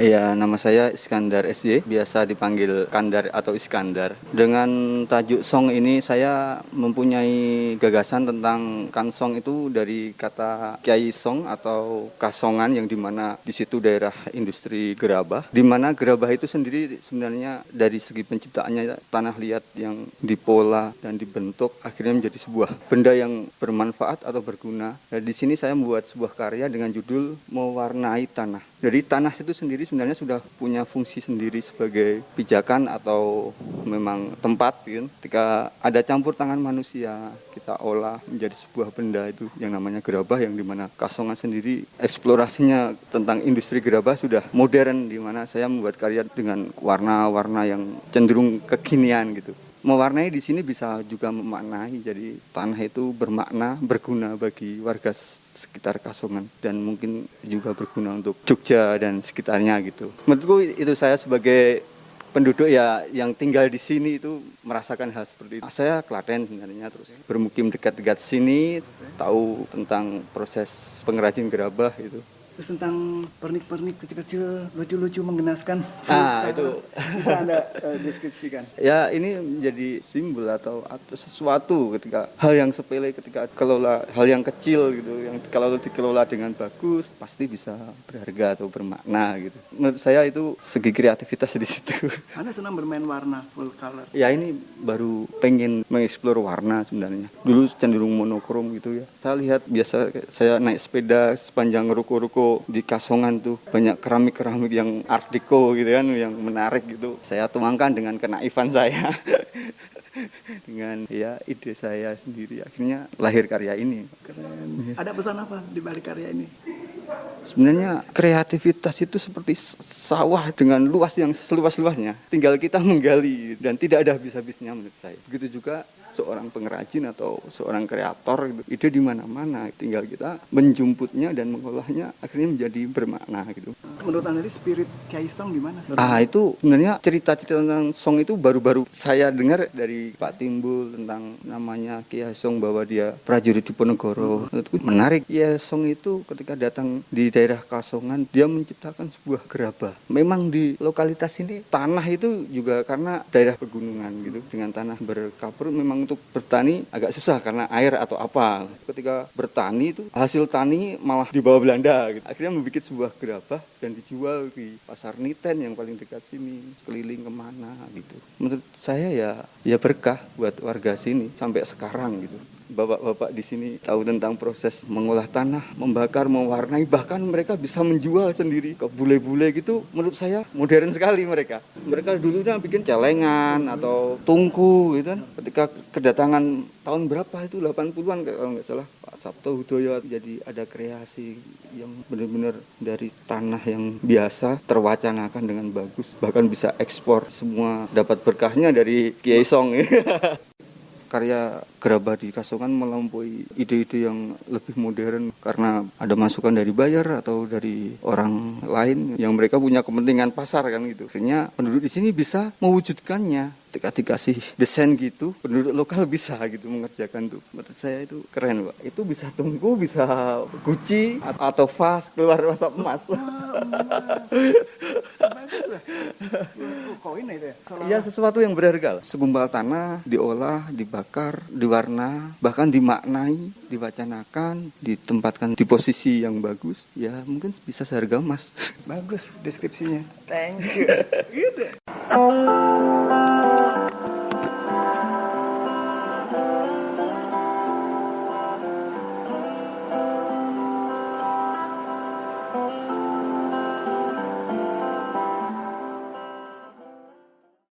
Ya, nama saya Iskandar SY, biasa dipanggil Kandar atau Iskandar. Dengan tajuk song ini saya mempunyai gagasan tentang kansong itu dari kata Kiai Song atau kasongan, yang dimana di situ daerah industri gerabah. Dimana gerabah itu sendiri sebenarnya dari segi penciptaannya tanah liat yang dipola dan dibentuk akhirnya menjadi sebuah benda yang bermanfaat atau berguna. Dan di sini saya membuat sebuah karya dengan judul Mewarnai Tanah. Jadi tanah itu sendiri sebenarnya sudah punya fungsi sendiri sebagai pijakan atau memang tempat, gitu. Ketika ada campur tangan manusia, kita olah menjadi sebuah benda itu yang namanya gerabah, yang dimana Kasongan sendiri eksplorasinya tentang industri gerabah sudah modern, dimana saya membuat karya dengan warna-warna yang cenderung kekinian gitu. Mewarnai di sini bisa juga memaknai, jadi tanah itu bermakna, berguna bagi warga sekitar Kasongan dan mungkin juga berguna untuk Jogja dan sekitarnya gitu. Menurutku itu saya sebagai penduduk ya yang tinggal di sini itu merasakan hal seperti itu. Saya Klaten sebenarnya, terus bermukim dekat-dekat sini, tahu tentang proses pengrajin gerabah itu. Terus tentang pernik-pernik kecil-kecil lucu-lucu mengenaskan. Itu bisa Anda deskripsikan. Ya, ini menjadi simbol atau sesuatu ketika hal yang sepele, ketika kelola hal yang kecil gitu, yang kalau dikelola dengan bagus pasti bisa berharga atau bermakna gitu. Menurut saya itu segi kreativitas di situ. Anda senang bermain warna full color. Ya, ini baru pengen mengeksplor warna sebenarnya. Dulu cenderung monokrom gitu ya. Saya lihat biasa saya naik sepeda sepanjang ruko-ruko di Kasongan tuh banyak keramik-keramik yang art deco gitu kan, yang menarik gitu. Saya tuangkan dengan kenaifan saya. Dengan ya ide saya sendiri, akhirnya lahir karya ini. Keren. Ada pesan apa di balik karya ini? Sebenarnya kreativitas itu seperti sawah dengan luas yang seluas-luasnya. Tinggal kita menggali dan tidak ada habis-habisnya menurut saya. Begitu juga seorang pengrajin atau seorang kreator gitu. Ide di mana-mana, tinggal kita menjumputnya dan mengolahnya akhirnya menjadi bermakna gitu. Menurut Anda spirit Kiai Song di mana? Itu sebenarnya cerita-cerita tentang song itu baru-baru saya dengar dari Pak Timbul tentang namanya Kiai Song, bahwa dia prajurit Diponegoro. Menurutku menarik. Kiai Song itu ketika datang di daerah Kasongan, dia menciptakan sebuah gerabah. Memang di lokalitas ini tanah itu juga karena daerah pegunungan gitu, dengan tanah berkapur, memang untuk bertani agak susah karena air atau apa. Ketika bertani itu hasil tani malah dibawa Belanda gitu. Akhirnya membuat sebuah gerabah dan dijual di pasar Niten yang paling dekat sini, keliling kemana gitu. Menurut saya ya berkah buat warga sini sampai sekarang gitu. Bapak-bapak di sini tahu tentang proses mengolah tanah, membakar, mewarnai, bahkan mereka bisa menjual sendiri ke bule-bule gitu. Menurut saya modern sekali mereka. Mereka dulunya bikin celengan atau tungku gitu kan. Ketika kedatangan tahun berapa itu 80-an kalau nggak salah, Pak Sabto Hudoyo, jadi ada kreasi yang benar-benar dari tanah yang biasa terwacanakan dengan bagus, bahkan bisa ekspor, semua dapat berkahnya dari Kiai Song. Karya gerabah di Kasongan melampaui ide-ide yang lebih modern karena ada masukan dari buyer atau dari orang lain yang mereka punya kepentingan pasar kan gitu. Akhirnya penduduk di sini bisa mewujudkannya. Ketika dikasih desain gitu, penduduk lokal bisa gitu mengerjakan tuh. Menurut saya itu keren, Pak. Itu bisa tunggu, bisa Gucci atau vas keluar masa emas. Bagus lah. Koin itu ya? Iya, sesuatu yang berharga. Segumpal tanah diolah, dibakar, diwarna, bahkan dimaknai, diwacanakan, ditempatkan di posisi yang bagus. Ya mungkin bisa seharga emas. Bagus deskripsinya. Thank you. Gitu.